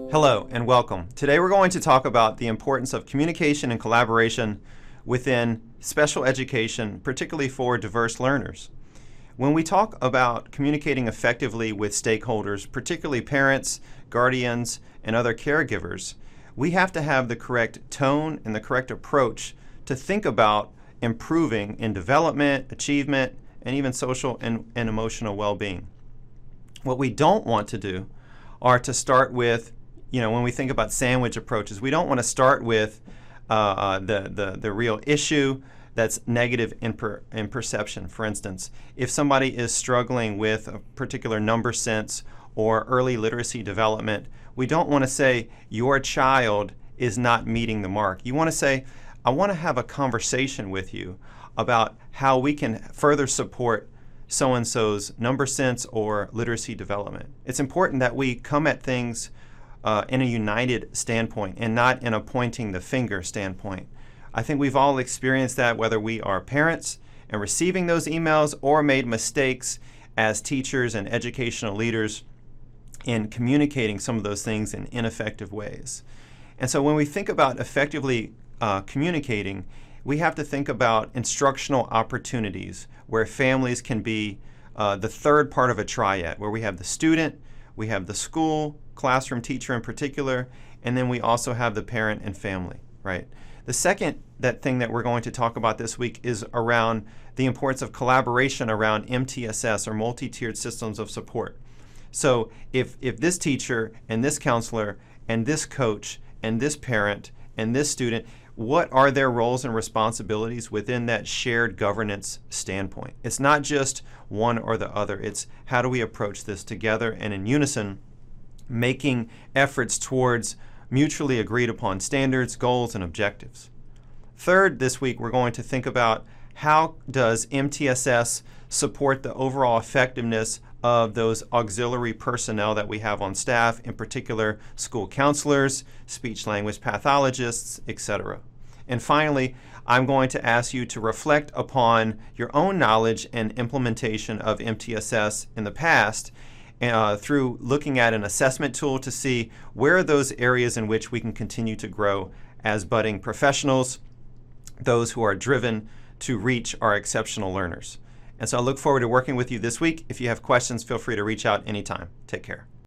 Hello and welcome. Today we're going to talk about the importance of communication and collaboration within special education, particularly for diverse learners. When we talk about communicating effectively with stakeholders, particularly parents, guardians, and other caregivers, we have to have the correct tone and the correct approach to think about improving in development, achievement, and even social and emotional well-being. What we don't want to do are to start with, when we think about sandwich approaches, we don't want to start with the real issue that's negative in perception. For instance, if somebody is struggling with a particular number sense or early literacy development, we don't want to say your child is not meeting the mark. You want to say, I want to have a conversation with you about how we can further support so-and-so's number sense or literacy development. It's important that we come at things in a united standpoint and not in a pointing the finger standpoint. I think we've all experienced that, whether we are parents and receiving those emails or made mistakes as teachers and educational leaders in communicating some of those things in ineffective ways. And so when we think about effectively communicating, we have to think about instructional opportunities where families can be the third part of a triad, where we have the student, we have the school, classroom teacher in particular, and then we also have the parent and family, right? The second thing that we're going to talk about this week is around the importance of collaboration around MTSS, or multi-tiered systems of support. So if this teacher and this counselor and this coach and this parent and this student, what are their roles and responsibilities within that shared governance standpoint? It's not just one or the other. It's how do we approach this together and in unison, making efforts towards mutually agreed upon standards, goals, and objectives. Third, this week we're going to think about how does MTSS support the overall effectiveness of those auxiliary personnel that we have on staff, in particular school counselors, speech-language pathologists, etc. And finally, I'm going to ask you to reflect upon your own knowledge and implementation of MTSS in the past through looking at an assessment tool to see where are those areas in which we can continue to grow as budding professionals, those who are driven to reach our exceptional learners. And so I look forward to working with you this week. If you have questions, feel free to reach out anytime. Take care.